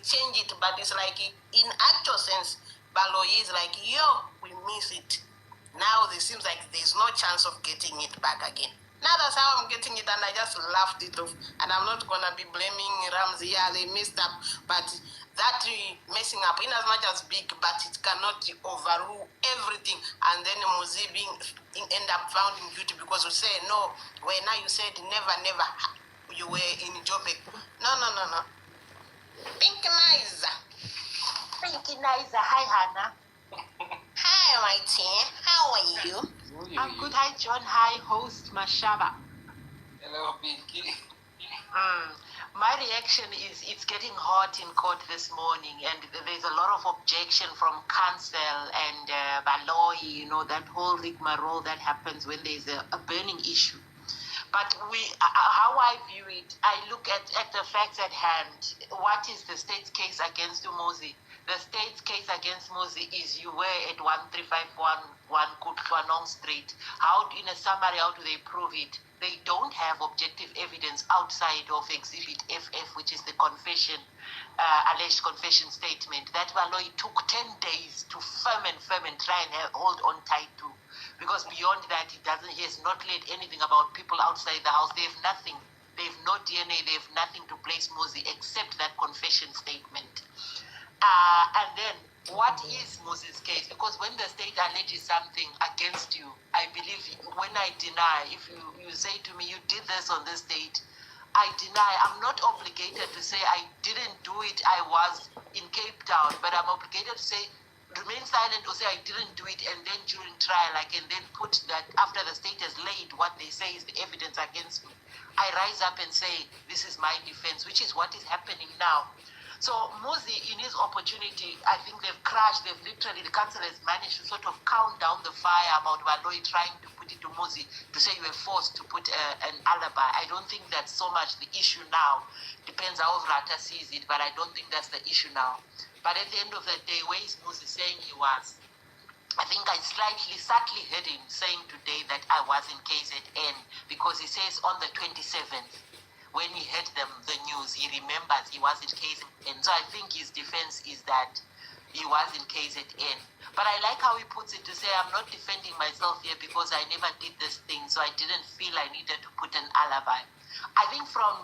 change it, but it's like in actual sense, Baloy is like, we miss it. Now it seems like there's no chance of getting it back again. Now that's how I'm getting it, and I just laughed it off. And I'm not gonna be blaming Ramsey. Yeah, they messed up, but that messing up, in as much as big, but it cannot overrule everything. And then Muzi end up found guilty because we say no. Well, now you said never, you were in Joburg. No. Pinky Niza. Hi, Hannah. Hi, my team. How are you? I'm good. Hi, John. Hi, host Mashaba. Hello, Pinky. My reaction is it's getting hot in court this morning, and there's a lot of objection from counsel and Baloy, that whole rigmarole that happens when there's a burning issue. But how I view it, I look at the facts at hand. What is the state's case against Umozi? The state's case against Mozi is you were at 13511 Kutwanong Street. In a summary, how do they prove it? They don't have objective evidence outside of Exhibit FF, which is the confession, alleged confession statement. That Baloy took 10 days to firm and try and hold on tight to. Because beyond that, he has not laid anything about people outside the house. They have nothing. They have no DNA. They have nothing to place Mozi except that confession statement. And then, what is Moses' case? Because when the state alleges something against you, I believe when I deny, if you say to me, you did this on this date, I deny. I'm not obligated to say I didn't do it, I was in Cape Town, but I'm obligated to say, remain silent or say I didn't do it, and then during trial I can then put that after the state has laid what they say is the evidence against me, I rise up and say, this is my defense, which is what is happening now. So Muzi, in his opportunity, I think the council has managed to sort of count down the fire about Baloy trying to put it to Muzi to say you were forced to put an alibi. I don't think that's so much the issue now. Depends how Rata sees it, but I don't think that's the issue now. But at the end of the day, where is Muzi saying he was? I think I subtly heard him saying today that I was in KZN because he says on the 27th, when he heard the news, he remembers he was in KZN. So I think his defense is that he was in KZN. But I like how he puts it to say, I'm not defending myself here because I never did this thing, so I didn't feel I needed to put an alibi. I think from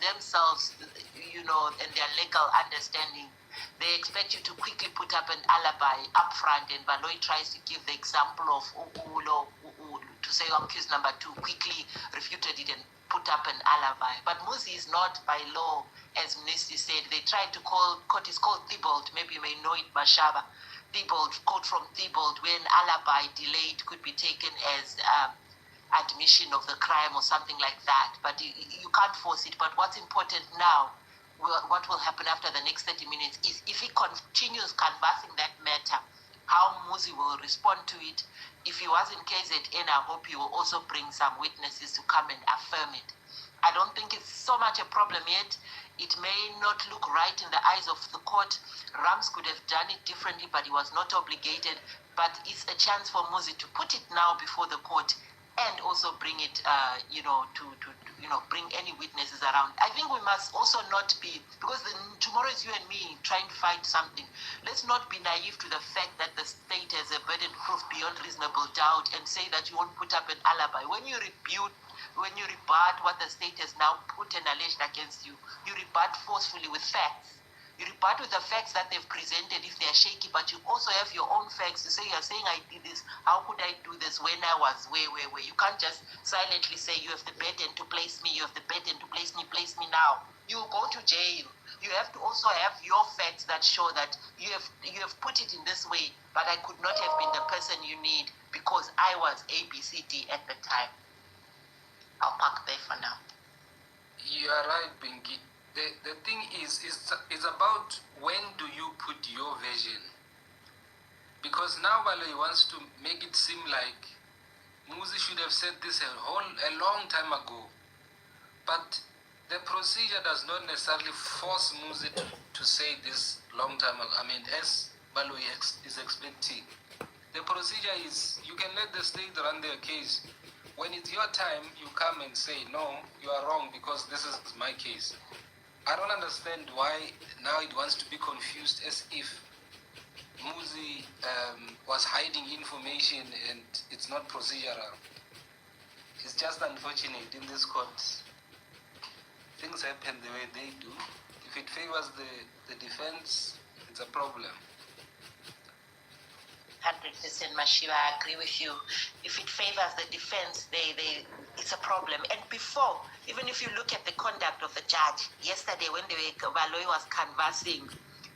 themselves, and their legal understanding, they expect you to quickly put up an alibi up front, and Baloy tries to give the example of Ulo, to say accused number 2 quickly refuted it and put up an alibi. But Muzi is not by law, as Ministry said. They tried to court is called Thibault, maybe you may know it, Bashaba. Thibault, quote from Thibault, where an alibi delayed could be taken as admission of the crime or something like that. But you can't force it. But what's important now, what will happen after the next 30 minutes is if he continues canvassing that matter, how Muzi will respond to it. If he was in KZN, I hope he will also bring some witnesses to come and affirm it. I don't think it's so much a problem yet. It may not look right in the eyes of the court. Rams could have done it differently, but he was not obligated. But it's a chance for Muzi to put it now before the court and also bring it, bring any witnesses around. I think we must also not be, because tomorrow is you and me trying to find something. Let's not be naive to the fact that the state has a burden of proof beyond reasonable doubt and say that you won't put up an alibi. When you rebut what the state has now put and alleged against you, you rebut forcefully with facts. You rebut with the facts that they've presented if they're shaky, but you also have your own facts to say, you're saying I did this, how could I do this when I was where? You can't just silently say you have the burden to place me, you have the burden to place me now. You go to jail. You have to also have your facts that show that you have put it in this way, but I could not have been the person you need because I was ABCD at the time. I'll park there for now. You are right, Pinky. The thing is about when do you put your version? Because now Baloy wants to make it seem like Muzi should have said this a long time ago. But the procedure does not necessarily force Muzi to say this long time ago. As Baloy is expecting. The procedure is you can let the state run their case. When it's your time, you come and say, no, you are wrong because this is my case. I don't understand why now it wants to be confused as if Muzi was hiding information and it's not procedural. It's just unfortunate in this court. Things happen the way they do. If it favors the defense, it's a problem. 100% Mashiva, I agree with you. If it favors the defense, it's a problem. And before, even if you look at the conduct of the judge, yesterday when Baloyi was conversing,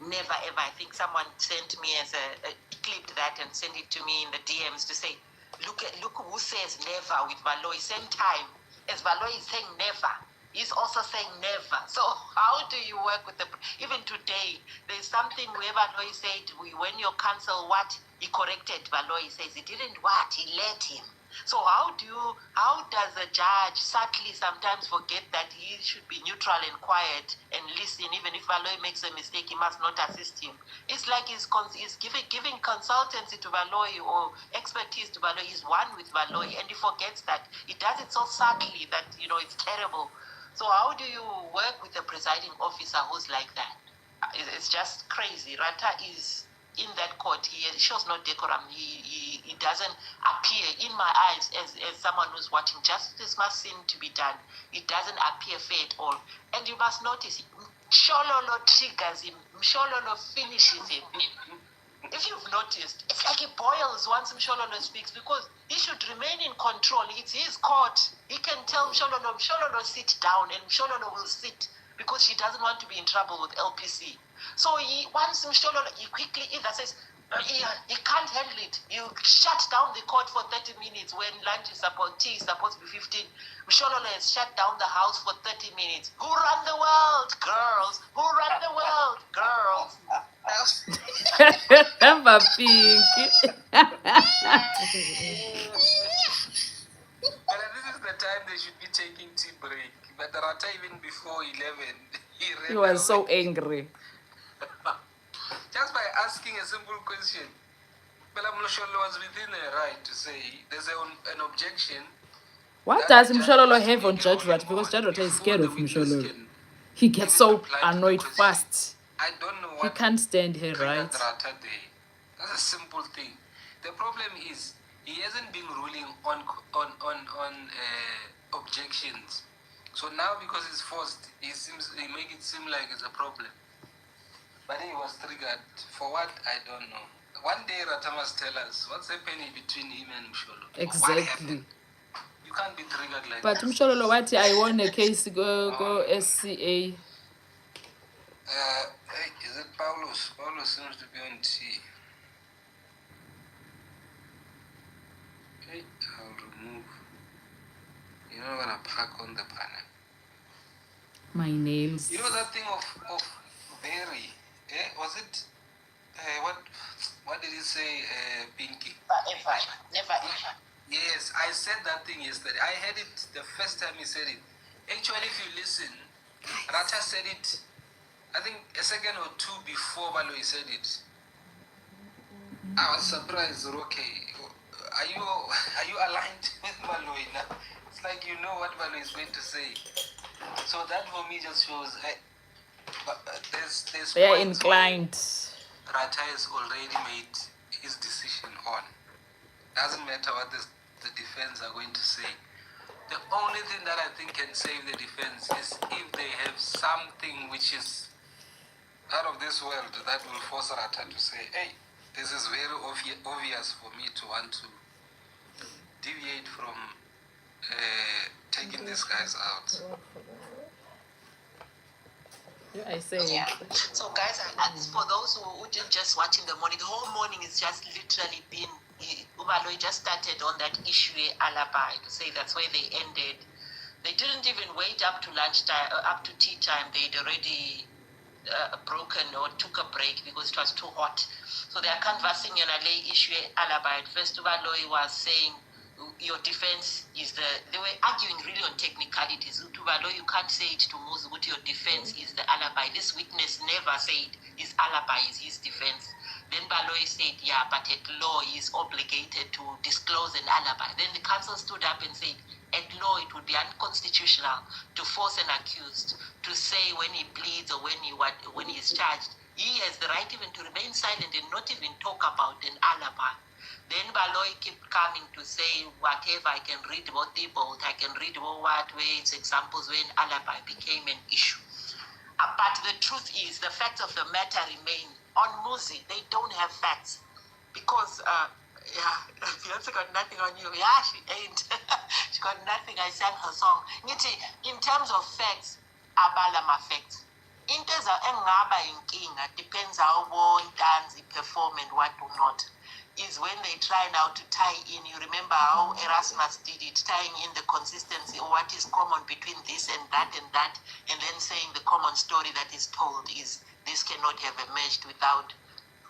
never ever, I think someone sent me as a clipped that and sent it to me in the DMs to say, look who says never with Baloyi. Same time as Baloyi is saying never, he's also saying never. So how do you work with even today, there's something where Baloyi said, when your counsel what? He corrected Baloyi, he says he didn't what? He let him. So how does a judge subtly sometimes forget that he should be neutral and quiet and listen? Even if Baloyi makes a mistake, he must not assist him. It's like he's giving consultancy to Baloyi or expertise to Baloyi. He's one with Baloyi, and he forgets that. He does it so subtly that, it's terrible. So how do you work with a presiding officer who's like that? It's just crazy. Rata is in that court. He shows no decorum. He doesn't appear, in my eyes, as someone who's watching. Justice must seem to be done. It doesn't appear fair at all. And you must notice, Mshololo triggers him. Mshololo finishes him. If you've noticed, it's like it boils once Mshololo speaks, because he should remain in control. It's his court. He can tell Mshololo, sit down, and Mshololo will sit, because she doesn't want to be in trouble with LPC. So once Mshololo, he quickly either says, he can't handle it. You shut down the court for 30 minutes when lunch is tea is supposed to be 15. Mshololo has shut down the house for 30 minutes. Who run the world? Girls. Who run the world? Girls. Remember Pink. Well, this is the time they should be taking tea break. But Rata, even before 11, He was so angry. Just by asking a simple question, Bella Mshololo was within her right to say there's an objection. What does Mshololo have on Judge Rat? Because Judge Rat is scared of Mshololo. He gets so annoyed fast. I don't know what He can't stand her, right? Rata there. That's a simple thing. The problem is he hasn't been ruling on objections. So now, because he's forced, he make it seem like it's a problem. But he was triggered. For what? I don't know. One day Rata must tell us what's happening between him and Mshololo. Exactly. You can't be triggered like But that. Mshololo, what? I won a case, go SCA. Hey, is it Paulos? Paulos seems to be on T. Okay, I'll remove. You're not gonna park on the panel. My nails. You know that thing of Berry? Was it what did he say, Pinky? Never ever. Yes, I said that thing yesterday. I heard it the first time he said it. Actually, if you listen, Rata said it, I think a second or two before Baloyi said it. I was surprised. Okay, are you aligned with Baloyi now? It's like you know what Baloyi is going to say. So that for me just shows there's They are points inclined. Rata has already made his decision on. Doesn't matter what the defense are going to say. The only thing that I think can save the defense is if they have something which is out of this world that will force Rata to say, hey, this is very obvious for me to want to deviate from taking these guys out. Yeah, I say. Yeah. So guys, for those who didn't just watch in the morning, the whole morning is just literally been, Baloyi just started on that issue alibi to say that's where they ended. They didn't even wait up to lunchtime, up to tea time. They'd already broken or took a break because it was too hot. So they are canvassing on a lay issue alibi. First, Baloyi was saying your defense is they were arguing really on technicalities. Baloyi, you can't say it to Muzi, but your defense is the alibi. This witness never said his alibi is his defense. Then Baloyi said, yeah, but at law he is obligated to disclose an alibi. Then the counsel stood up and said, At law, it would be unconstitutional to force an accused to say when he pleads or when he is charged. He has the right even to remain silent and not even talk about an alibi. Then Baloy kept coming to say whatever. I can read about Thibault, I can read about what ways, examples when alibi became an issue. But the truth is, the facts of the matter remain. On Muzi, they don't have facts. Because, Fiance got nothing on you. Yeah, she ain't. She got nothing. I sang her song. In terms of facts, abalama facts. Into engaba inkinga depends how one dance perform and what do not. Is when they try now to tie in. You remember how Erasmus did it, tying in the consistency or what is common between this and that, and then saying the common story that is told is this cannot have emerged without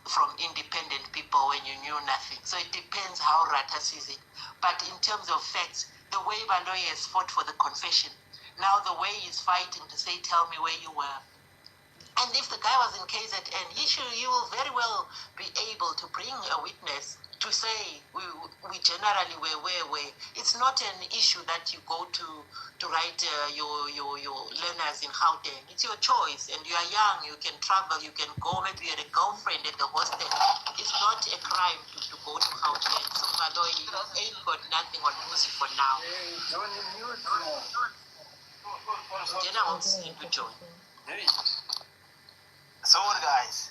from independent people when you knew nothing. So it depends how Rata sees it. But in terms of facts, the way Baloy has fought for the confession, now the way he's fighting to say, tell me where you were. And if the guy was in KZN, he will very well be able to bring a witness to say we generally were where. It's not an issue that you go to write your learners in Gauteng. It's your choice, and you are young. You can travel. You can go. Maybe you had a girlfriend at the hostel. It's not a crime to go to Gauteng. So Baloy ain't got nothing on music for now. Jenna wants him to join. So what, guys?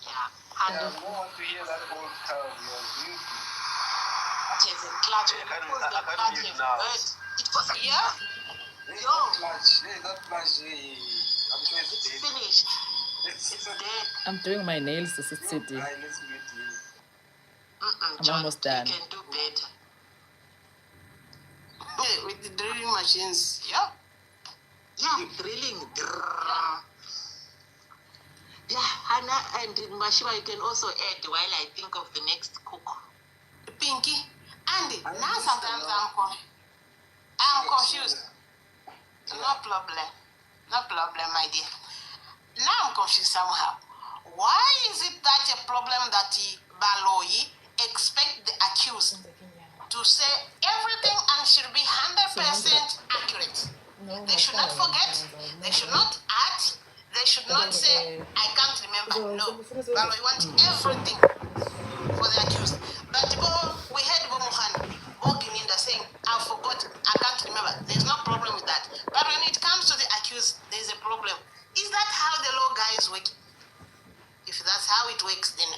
Yeah. I want to hear that old tale. It is a clutch. I can't mute now. It was That flash, I'm sure it's dead. finished. It's dead. I'm doing my nails, this is city. Right, let's mute you. I'm John, almost done. You can do better. With the drilling machines, yeah. Yeah, drilling. Yeah, Hannah and Mashima, you can also add while I think of the next cook. Pinky. Andy, now sometimes I'm confused. No problem, my dear. Now I'm confused somehow. Why is it that a problem that Baloyi expect the accused to say everything and should be 100% accurate? They should not forget. They should not add. They should not say, I can't remember. No. Baloyi wants everything for the accused. But we heard Bomuhan Bogiminda saying, I forgot, I can't remember. There's no problem with that. But when it comes to the accused, there's a problem. Is that how the law guys work? If that's how it works, then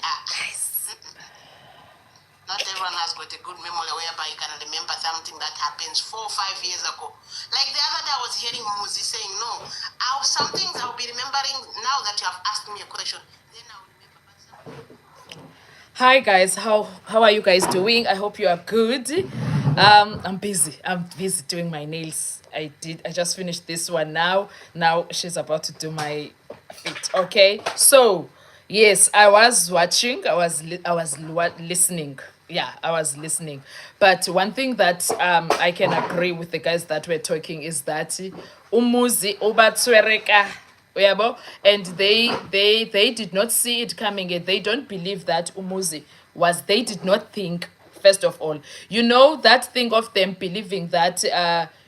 not everyone has got a good memory whereby you can remember something that happens 4 or 5 years ago. Like the other day I was hearing Muzi saying, no, some things I'll be remembering now that you have asked me a question. Then I'll remember. Hi guys, how are you guys doing? I hope you are good. I'm busy doing my nails. I just finished this one now she's about to do my feet. Okay, so yes, I was watching, I was listening. Yeah, I was listening. But one thing that I can agree with the guys that were talking is that umuzi ubatswereka uyabo, and they did not see it coming, and they don't believe that umuzi they did not think, first of all, that thing of them believing that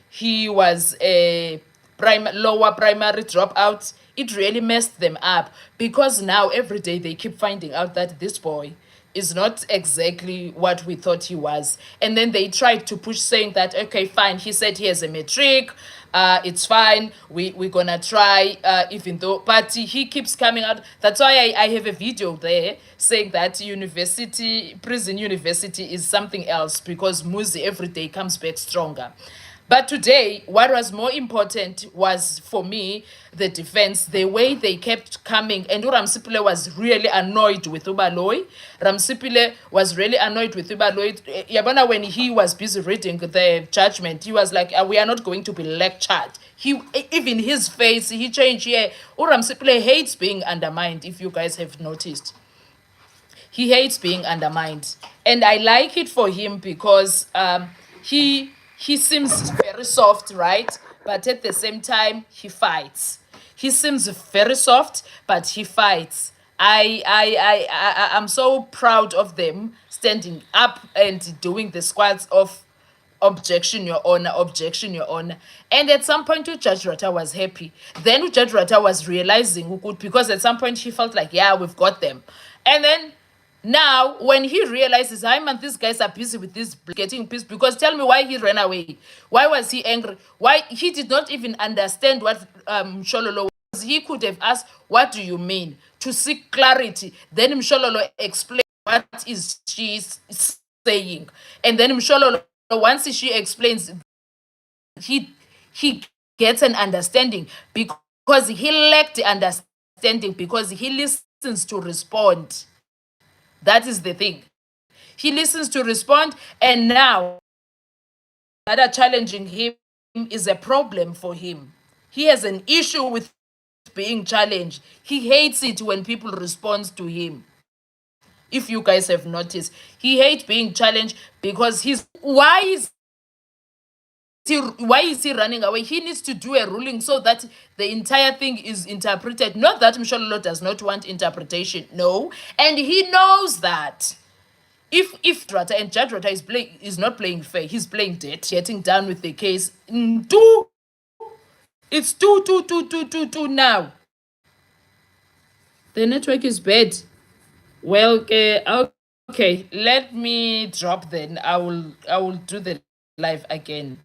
he was a lower primary dropout. It really messed them up, because now every day they keep finding out that this boy is not exactly what we thought he was. And then they tried to push, saying that, okay, fine, he said he has a matric, it's fine, we're gonna try, even though, but he keeps coming out. That's why I have a video there saying that prison university is something else, because Muzi every day comes back stronger. But today, what was more important was, for me, the defense, the way they kept coming. And Ramsipile was really annoyed with Ubaloy. Ramsipile was really annoyed with Ubaloy. Yabana, when he was busy reading the judgment, he was like, we are not going to be lectured. Even his face, he changed here. Ramsipile hates being undermined, if you guys have noticed. He hates being undermined. And I like it for him, because he seems very soft, right? But at the same time, he fights. He seems very soft, but he fights. I'm so proud of them standing up and doing the squats of objection, Your Honor, objection, Your Honor. And at some point, Judge Rata was happy. Then Judge Rata was realizing, because at some point she felt like, yeah, we've got them. And then now, when he realizes, hi man, these guys are busy with this, getting pissed, because tell me why he ran away. Why was he angry? Why he did not even understand what Mshololo was. He could have asked, what do you mean? To seek clarity. Then Mshololo explained what is she saying. And then Mshololo, once she explains, he gets an understanding, because he lacked understanding, because he listens to respond. That is the thing. He listens to respond, and now that are challenging him is a problem for him. He has an issue with being challenged. He hates it when people respond to him. If you guys have noticed, he hates being challenged, because why is he running away? He needs to do a ruling so that the entire thing is interpreted. Not that Mshololo does not want interpretation, no, and he knows that. If Rata and Judge Rata is not playing fair, he's playing dead, getting down with the case. It's two now. The network is bad. Well, okay, let me drop then. I will do the live again.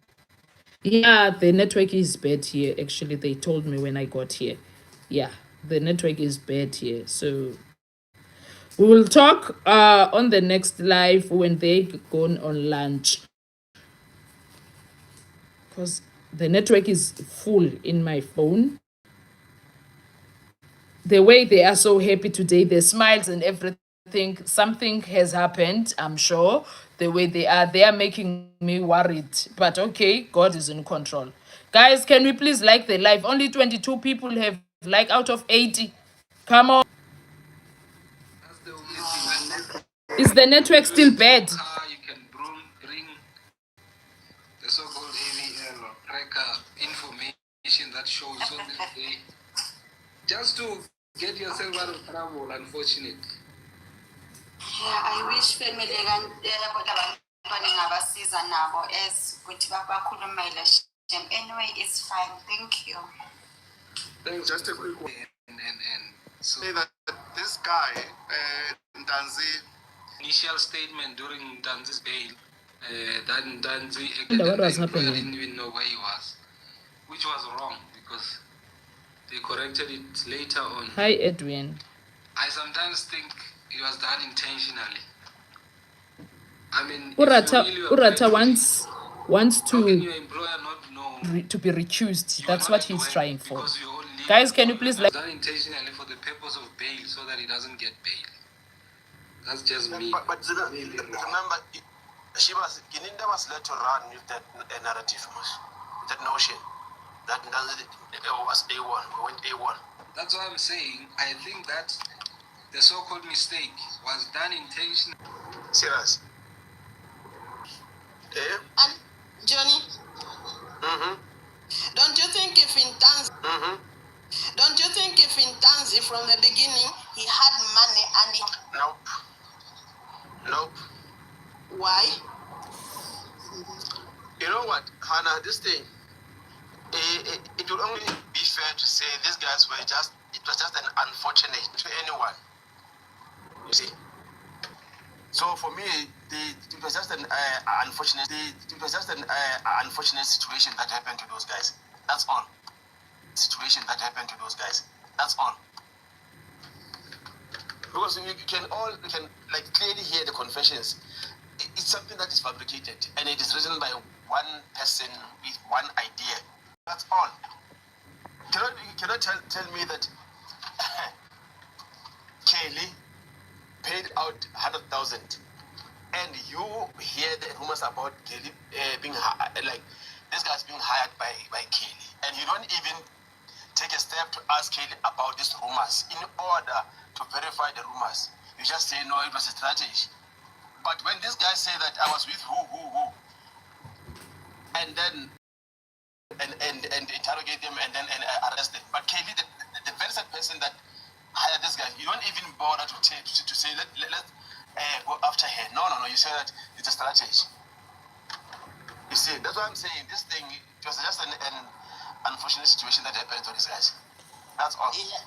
Yeah, the network is bad here. Actually, they told me when I got here. Yeah, the network is bad here. So we will talk on the next live when they go on lunch, because the network is full in my phone. The way they are so happy today, their smiles and everything, something has happened, I'm sure. The way they are making me worried. But okay, God is in control. Guys, can we please like the live? Only 22 people have like out of 80. Come on. That's the only thing. Is the network still bad? You can bring the so-called AVL or tracker information that shows on this day, just to get yourself out of trouble, unfortunately. Yeah, I wish family ngabasiza nabo as ukuthi bakhulumele. Anyway, it's fine. Thank you. Thanks. Just a quick one. And so Say that this guy, Ntanzi, initial statement during Ntanzi's bail, that Ntanzi, What was the employer happening? didn't even know where he was, which was wrong because they corrected it later on. Hi, Edwin. I sometimes think it was done intentionally. I mean, Urata wants how can to your employer not know to be recused. you are That's not what at he's work trying for. because you all leave? Guys, can you please It was done intentionally for the purpose of bail so that he doesn't get bail. That's just me. but remember, Gininda was led to run with that narrative, with that notion that Ntanzi was A1, we went A1. That's what I'm saying. I think that the so-called mistake was done intentionally. Serious. Eh? And Johnny, Mm-hmm. don't you think if in Tanzania, Mm-hmm. don't you think if in Tanzania from the beginning he had money and he, Nope. why? You know what, Hannah, this thing, it would only be fair to say these guys it was just an unfortunate to anyone. You see? So for me, it was just an unfortunate situation that happened to those guys. That's all. That's all. Because you can like clearly hear the confessions. It's something that is fabricated and it is written by one person with one idea. That's all. You cannot tell me that Kelly paid out 100,000 and you hear the rumors about Kelly being like this guy's being hired by Kelly, and you don't even take a step to ask Kelly about these rumors in order to verify the rumors. You just say no, it was a strategy. But when this guy say that I was with who, and then and interrogate them and then arrest them. But Kelly, the very same person that hired this guy, you don't even bother to say let's go after her. No. You say that it's a strategy. see, that's what I'm saying. This thing, it was just an unfortunate situation that happened to these guys. That's all. Yeah,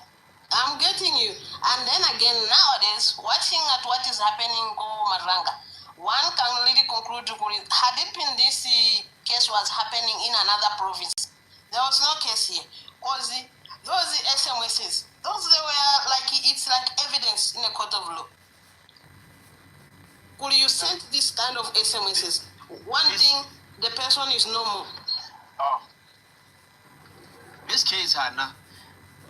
I'm getting you. And then again, nowadays, watching at what is happening in Maranga, one can really conclude, had it been this case was happening in another province, there was no case here. Because those SMSs, those they were like, it's like evidence in a court of law. Could you send this kind of SMSs? One thing, the person is no more. Oh. This case, Hannah,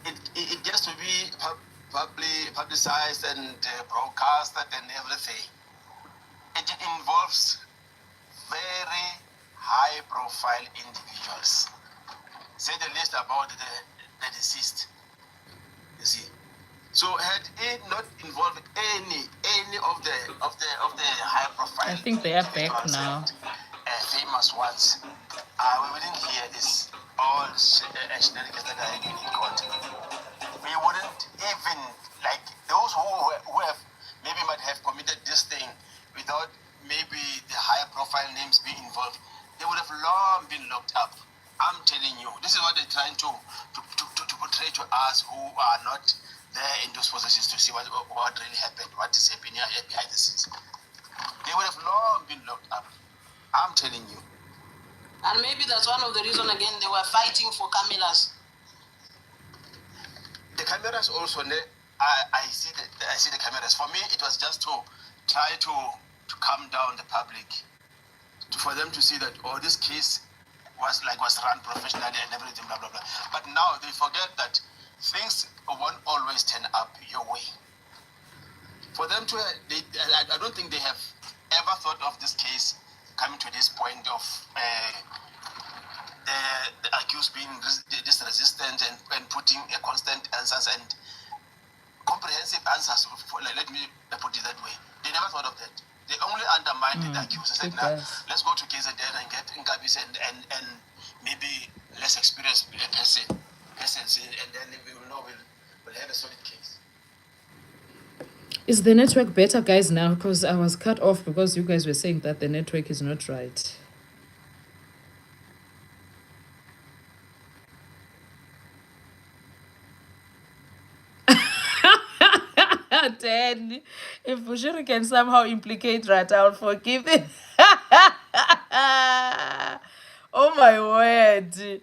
it just to be publicized and broadcasted and everything. It involves very high-profile individuals. Say the least about the deceased. You see. So had it not involved any of the high-profile, I think they are back now. Famous ones, we wouldn't hear this all shenanigans that are happening in court. We wouldn't even, like those who have maybe might have committed this thing without maybe the high-profile names being involved, they would have long been locked up. I'm telling you, this is what they're trying to portray to us who are not there in those positions to see what really happened, what is happening behind the scenes. They would have long been locked up. I'm telling you. And maybe that's one of the reasons, again, they were fighting for cameras. The cameras also, I see the cameras. For me, it was just to try to calm down the public, for them to see that, oh, this case was run professionally and everything, blah, blah, blah. But now they forget that things won't always turn up your way. For them to, I don't think they have ever thought of this case coming to this point of the accused being this resistant and putting a constant answers and comprehensive answers. Let me put it that way. They never thought of that. They only undermined the accused. Said, now, let's go to KZN and get Nkabis and maybe less experienced persons, and then we will know we'll have a solid case. Is the network better, guys, now? Because I was cut off because you guys were saying that the network is not right. Then, if Bushiri can somehow implicate Rat, I'll forgive it. Oh my word.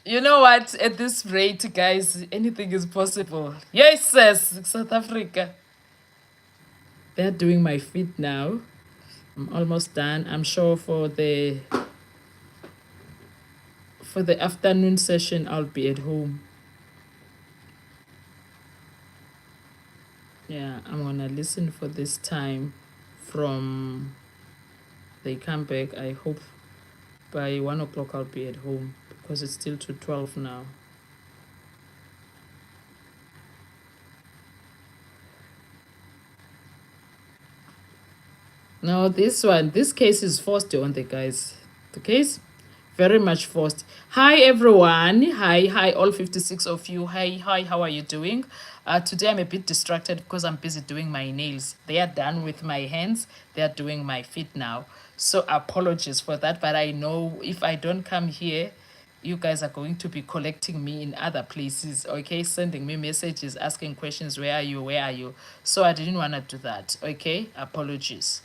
You know what? At this rate, guys, anything is possible. Yes, yes, South Africa. They're doing my feet now. I'm almost done. I'm sure for the afternoon session, I'll be at home. Yeah, I'm gonna listen for this time from they come back. I hope by 1 o'clock I'll be at home because it's still to 12 now. No, this case is forced on the guys. The case, very much forced. Hi, everyone. Hi, all 56 of you. Hi, how are you doing? Today I'm a bit distracted because I'm busy doing my nails. They are done with my hands. They are doing my feet now. So apologies for that, but I know if I don't come here, you guys are going to be collecting me in other places, okay? Sending me messages, asking questions, where are you? So I didn't want to do that, okay? Apologies.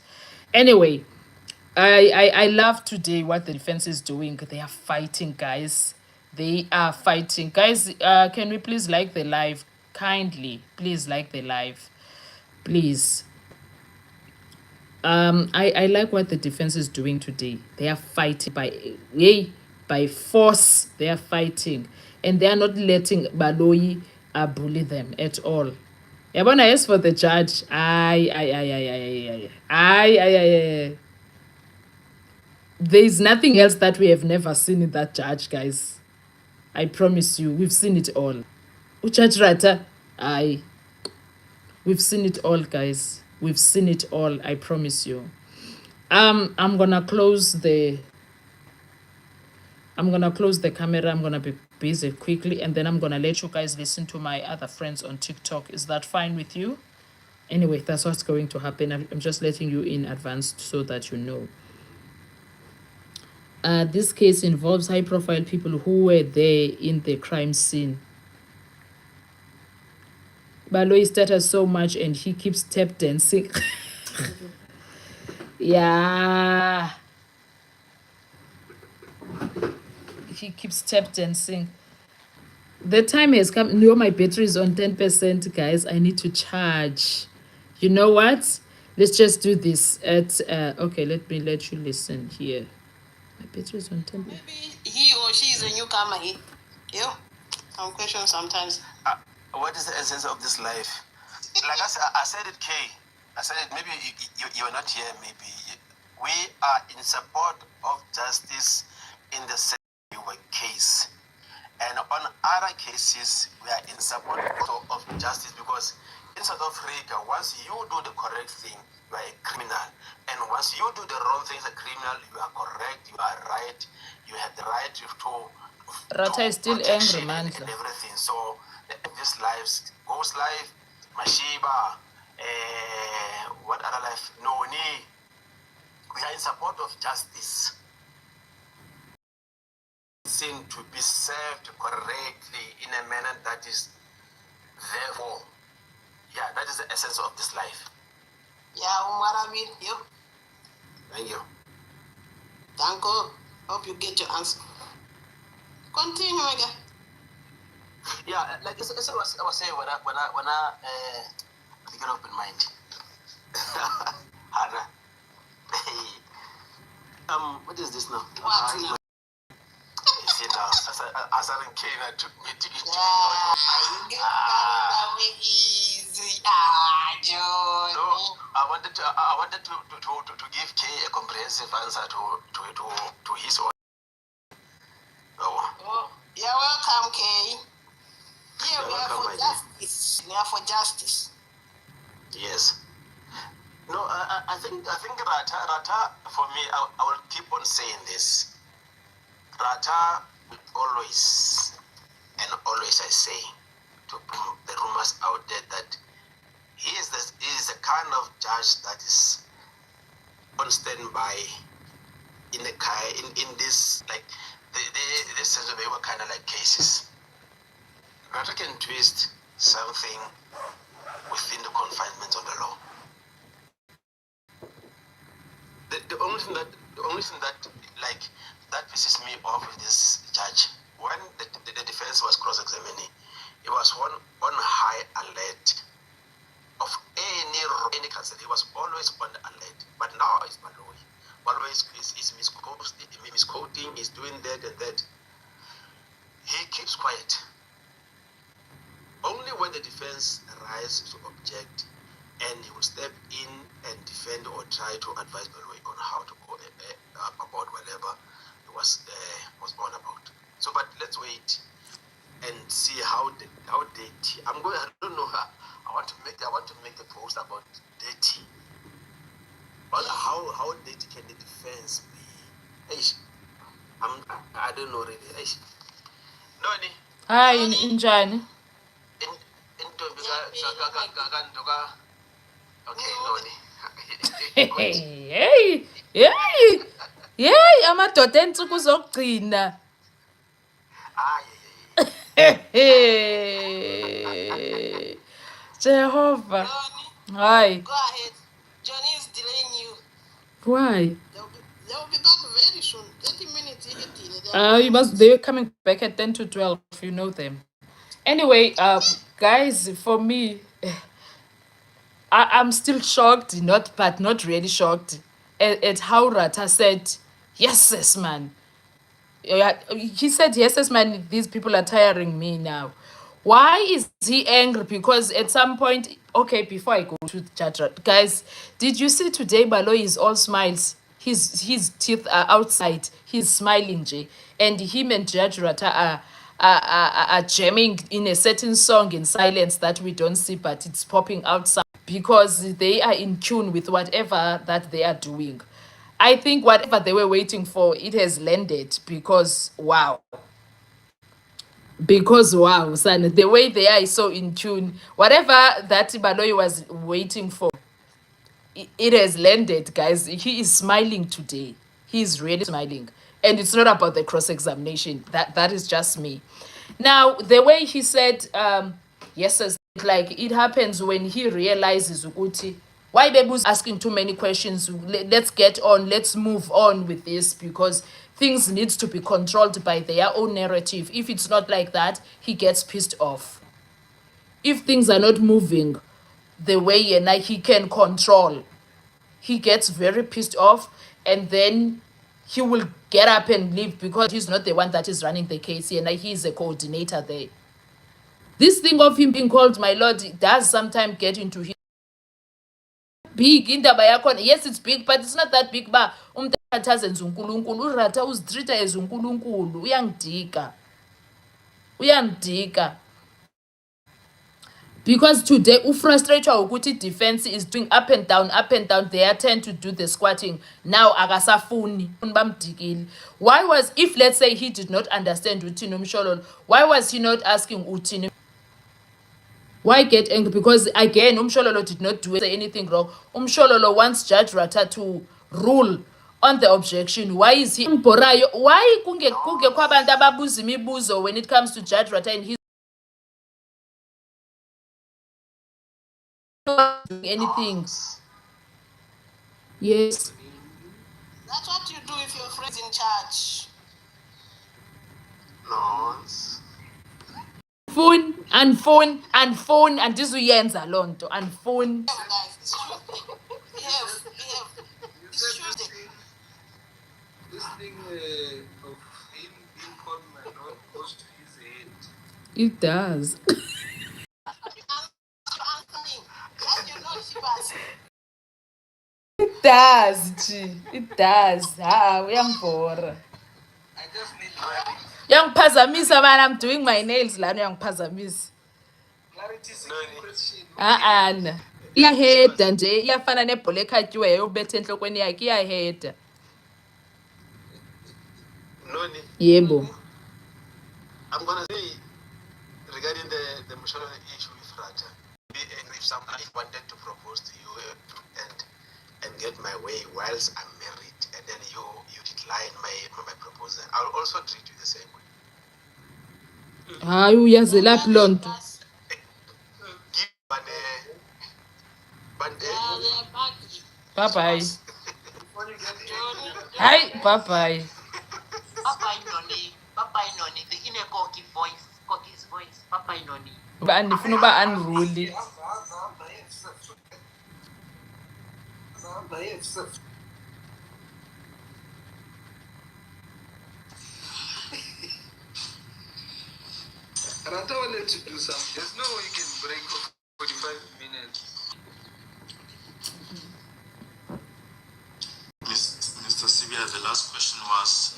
Anyway, I love today what the defense is doing. They are fighting, guys. They are fighting. Guys, can we please like the live? Kindly, please like the live. Please. I like what the defense is doing today. They are fighting by force. They are fighting. And they are not letting Baloyi bully them at all. Yabona, as for the judge, there's nothing else that we have never seen in that judge, guys. I promise you, we've seen it all. Judge Rata, we've seen it all, guys. We've seen it all, I promise you. I'm gonna close the camera. I'm gonna be busy quickly, and then I'm gonna let you guys listen to my other friends on TikTok. Is that fine with you? Anyway, that's what's going to happen. I'm just letting you in advance so that you know. This case involves high-profile people who were there in the crime scene. Baloyi stutters so much and he keeps tap dancing. Yeah. He keeps tap dancing. The time has come. No, my battery is on 10%, guys. I need to charge. You know what? Let's just do this at okay, let me let you listen here. My battery is on 10%. Maybe he or she is a newcomer here. You? Some questions sometimes. What is the essence of this life? Like I said it, Kay. I said it. Maybe you were not here. Maybe we are in support of justice in the same case, and on other cases we are in support of justice because in South Africa, once you do the correct thing, you are a criminal, and once you do the wrong thing as a criminal, you are correct. You are right. You have the right to Rata is still angry, man. and everything. So this lives, Ghost Life, Mashiba, what other life? Noni. We are in support of justice. Sin to be served correctly in a manner that is therefore. Yeah, that is the essence of this life. Yeah, Umarabi, you. Thank you. Thank you. Hope you get your answer. Continue again. Yeah, like I was saying when I get open mind. Hannah. What is this now? What now? You see now, as I came, I took me to it. You get carried away easy. John. No, I wanted to give Kay a comprehensive answer to his own. Oh, you're welcome, Kay. Here we are for justice. We are for justice. Yes. No, I think Rata, for me, I will keep on saying this. Rata will always I say, to bring the rumors out there that he is the kind of judge that is on standby in this like this sensitive kind of like cases. Rata can twist something within the confinements of the law. The only thing that like that pisses me off with this judge, when the defense was cross-examining, it was on high alert of any concern. He was always on alert. But now it's Baloyi. Baloyi is misquoting, he's doing that and that. He keeps quiet. Only when the defense rises to object, and he will step in and defend or try to advise Baloyi on how to go about whatever it was all about. So, but let's wait and see how dirty. I don't know how. I want to make a post about dirty. But how dirty can the defense be? I don't know really. Noni. Hi, Injani. Okay, Noni. Hey, amadoda entsuku zokugcina. Jehovah. Johnny, Hi. go ahead. Johnny is delaying you. Why? They'll be back very soon. 30 minutes. They're coming back at 10 to 12. You know them. Anyway, guys, for me, I'm still shocked, but not really shocked at how Rata said, yes, man. Yeah, he said, yes, man, these people are tiring me now. Why is he angry? Because at some point, okay, before I go to Chatra, guys, did you see today Baloyi is all smiles? His teeth are outside. He's smiling, Jay. And him and Judge Rata are jamming in a certain song in silence that we don't see, but it's popping outside because they are in tune with whatever that they are doing. I think whatever they were waiting for, it has landed because wow. Because wow, son, the way they are is so in tune. Whatever that Baloyi was waiting for, it has landed, guys. He is smiling today. He is really smiling. And it's not about the cross-examination. That is just me. Now, the way he said, yes, like it happens when he realizes ukuthi, why Bebu's asking too many questions. Let's get on, let's move on with this, because things needs to be controlled by their own narrative. If it's not like that, he gets pissed off. If things are not moving the way he can control, he gets very pissed off, and then he will get up and leave, because he's not the one that is running the case and he is a coordinator there. This thing of him being called my lord does sometimes get into him. Big indaba yakhona, yes, it's big, but it's not that big ba umuntu athazenza uNkulunkulu, uRatha uzitreata as uNkulunkulu. Uyangidika. Because today ufrustrated ukuthi defense is doing up and down. They tend to do the squatting. Now akasafuni bamdikile. Why was, if let's say he did not understand uthini uMshololo, why was he not asking uthini? Why get angry? Because again, uMshololo did not do anything wrong. uMshololo wants Judge Ratha to rule on the objection. Why is he Borayo? Why kungekho abantu ababuza imibuzo when it comes to Judge Ratha and he's not doing anything? Yes. That's what you do if your friend's in charge. Nonce. Phone and uyenza loo nto and phone. Guys, it's Tuesday. Behave. It's Tuesday. This thing of him being called my lord goes to his head. It does. Answering. And you know she was. It does, G. It does. Uyangibhora. I just need clarity. Uyangiphazamisa man, I'm doing my nails lana, uyangiphazamisa. Clarity is a question. Ana. Iyaheda nje, iyafana nebhola ekhatyiweyo ubethe enhlokweni yakhe, iyaheda. Noni, Yebo. I'm gonna say regarding the Mshololo issue with Ratha, if somebody wanted to propose to you and get my way whilst I'm married, and then you decline my proposal, I'll also treat you the same way. Hayi uyazelaphi loo nto. Give bande. Bye bye. Hi, bye bye. Bye-bye, Noni. The inner Koki's voice. Bye-bye, Noni. Ba ndifuna uba unruly. Ratha wanted to do something. There's no way you can break off 45 minutes. Mr. Sibia, the last question was